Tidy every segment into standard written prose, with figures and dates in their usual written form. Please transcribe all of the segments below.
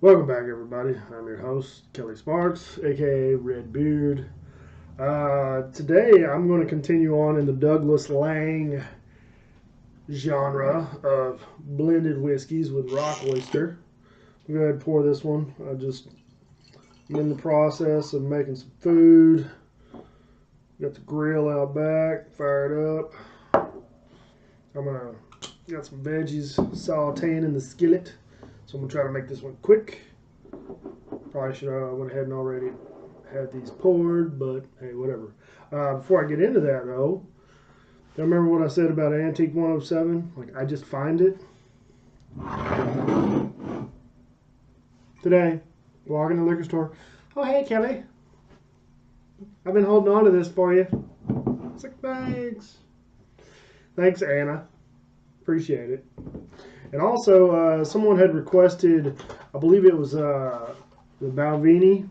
Welcome back, everybody. I'm your host, Kelly Sparks, aka Red Beard. Today, I'm going to continue on in the Douglas Laing genre of blended whiskeys with rock oyster. I'm going to pour this one. I'm in the process of making some food. Got the grill out back, fired up. Got some veggies sauteing in the skillet. So I'm going to try to make this one quick. Probably should have went ahead and already had these poured, but hey, whatever. Before I get into that, though, I remember what I said about Antique 107? Like, I just find it. Today, walking to the liquor store. Oh, hey, Kelly. I've been holding on to this for you. It's like, thanks. Thanks, Anna. Appreciate it. And also, someone had requested, I believe it was the Balvenie.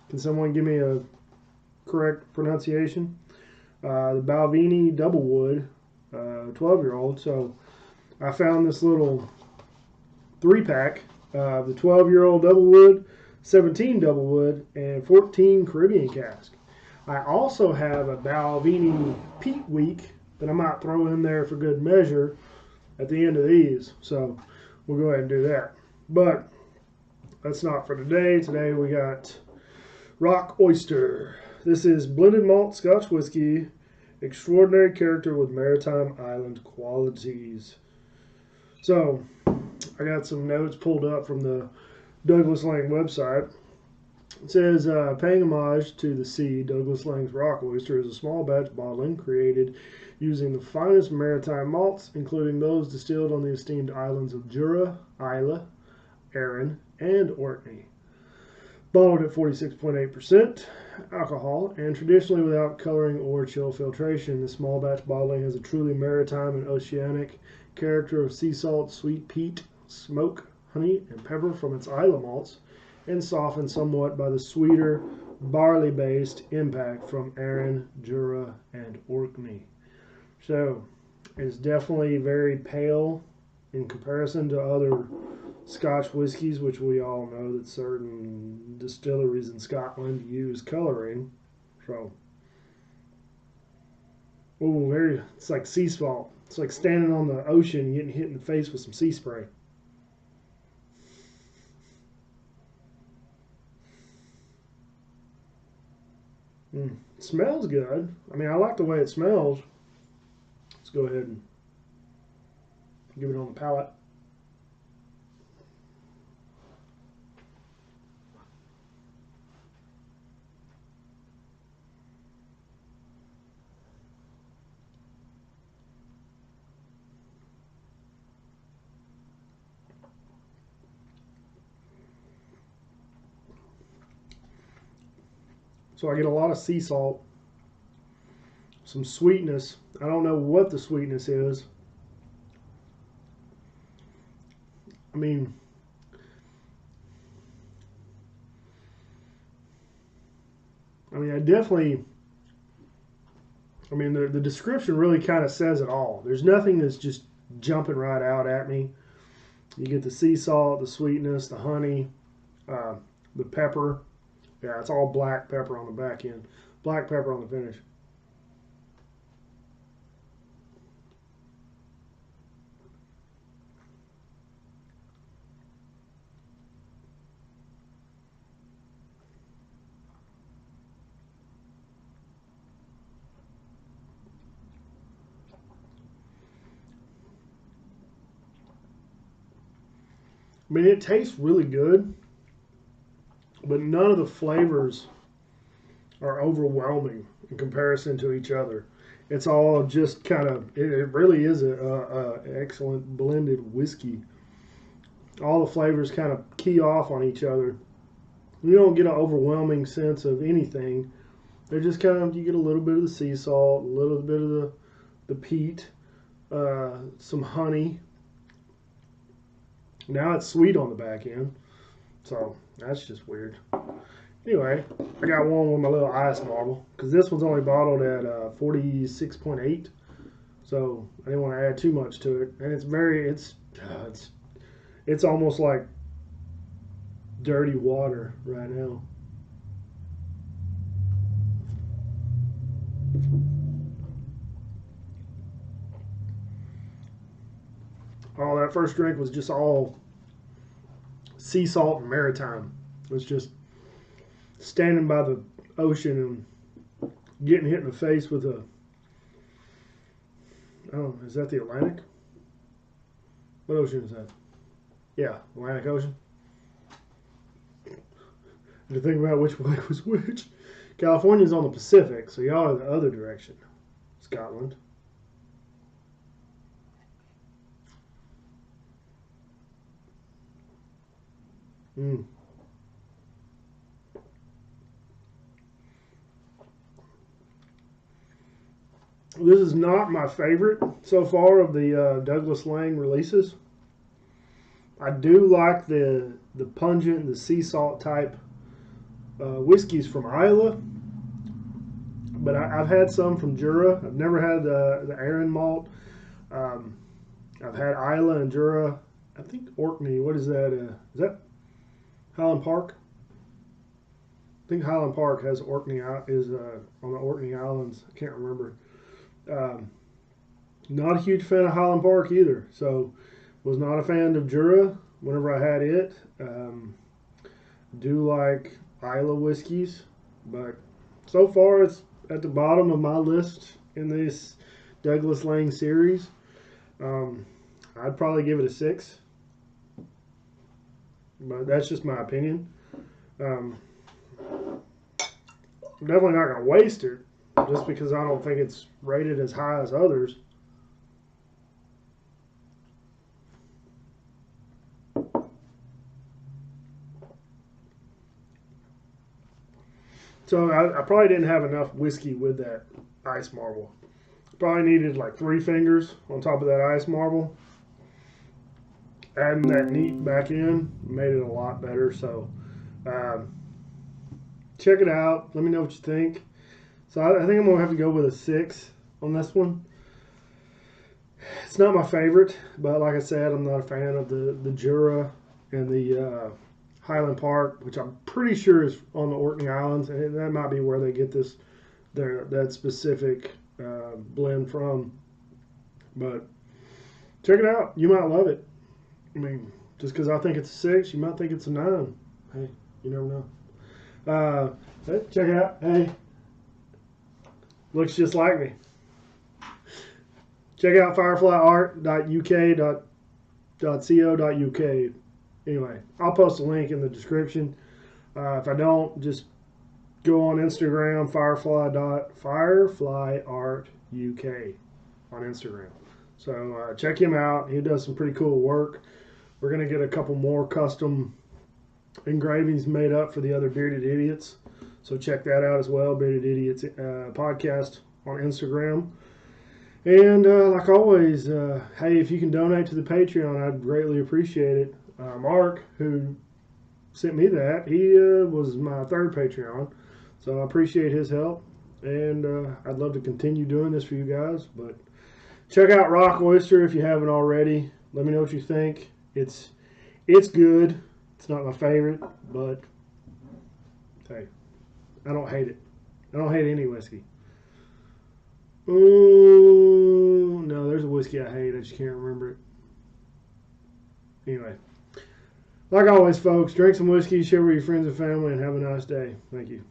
Can someone give me a correct pronunciation? The Balvenie Double Wood, 12-year-old. So I found this little 3-pack of the 12-year-old Double Wood, 17 Double Wood, and 14 Caribbean cask. I also have a Balvenie Peat Week that I might throw in there for good measure at the end of these. So we'll go ahead and do that. But that's not for today. Today we got Rock Oyster. This is blended malt Scotch whiskey, extraordinary character with maritime island qualities. So I got some notes pulled up from the Douglas Laing website. It says, paying homage to the sea, Douglas Laing's Rock Oyster is a small batch bottling created using the finest maritime malts, including those distilled on the esteemed islands of Jura, Isla, Arran, and Orkney. Bottled at 46.8% alcohol and traditionally without coloring or chill filtration, the small batch bottling has a truly maritime and oceanic character of sea salt, sweet peat, smoke, honey, and pepper from its Isla malts, and softened somewhat by the sweeter barley-based impact from Arran, Jura, and Orkney. So it's definitely very pale in comparison to other Scotch whiskies, which we all know that certain distilleries in Scotland use coloring. So, it's like sea salt. It's like standing on the ocean and getting hit in the face with some sea spray. It smells good. I mean, I like the way it smells. Let's go ahead and give it on the palate. So I get a lot of sea salt, some sweetness. I don't know what the sweetness is. I mean, I definitely, the description really kind of says it all. There's nothing that's just jumping right out at me. You get the sea salt, the sweetness, the honey, the pepper. Yeah, it's all black pepper on the back end. Black pepper on the finish. It tastes really good, but none of the flavors are overwhelming in comparison to each other. It's all just kind of, it really is a excellent blended whiskey. All the flavors kind of key off on each other. You don't get an overwhelming sense of anything. They're just kind of, you get a little bit of the sea salt, a little bit of the peat, some honey. Now it's sweet on the back end. So that's just weird. Anyway, I got one with my little ice marble because this one's only bottled at 46.8. So I didn't want to add too much to it. And it's almost like dirty water right now. Oh, that first drink was just all sea salt and maritime. It was just standing by the ocean and getting hit in the face with a, oh, is that the Atlantic? What ocean is that? Yeah, Atlantic Ocean. To think about which way was which. California's on the Pacific, so y'all are the other direction. Scotland. Mm. This is not my favorite so far of the Douglas Laing releases. I do like the pungent, the sea salt type whiskeys from Islay, but I've had some from Jura. I've never had the Aaron malt. I've had Islay and Jura. I think Orkney. What is that? Is that Highland Park? I think Highland Park has Orkney is on the Orkney Islands. I can't remember. Not a huge fan of Highland Park either. So was not a fan of Jura whenever I had it. Do like Islay whiskeys, but so far it's at the bottom of my list in this Douglas Laing series. I'd probably give it a 6, but that's just my opinion. I'm definitely not going to waste it just because I don't think it's rated as high as others. So I probably didn't have enough whiskey with that ice marble. Probably needed like 3 fingers on top of that ice marble. Adding that neat back in made it a lot better. So check it out. Let me know what you think. So I think I'm going to have to go with a 6 on this one. It's not my favorite, but like I said, I'm not a fan of the Jura and the Highland Park, which I'm pretty sure is on the Orkney Islands, and that might be where they get that specific blend from. But check it out. You might love it. I mean, just because I think it's a 6, you might think it's a 9. Hey, you never know. Check it out. Hey, looks just like me. Check out fireflyart.uk.co.uk. Anyway, I'll post a link in the description. If I don't, just go on Instagram, fireflyartuk on Instagram. So check him out. He does some pretty cool work. We're going to get a couple more custom engravings made up for the other Bearded Idiots. So check that out as well, Bearded Idiots podcast on Instagram. And like always, hey, if you can donate to the Patreon, I'd greatly appreciate it. Mark, who sent me that, he was my 3rd Patreon. So I appreciate his help. And I'd love to continue doing this for you guys. But check out Rock Oyster if you haven't already. Let me know what you think. It's good. It's not my favorite, but hey, I don't hate it. I don't hate any whiskey. Ooh, no, there's a whiskey I hate. I just can't remember it. Anyway, like always, folks, drink some whiskey, share with your friends and family, and have a nice day. Thank you.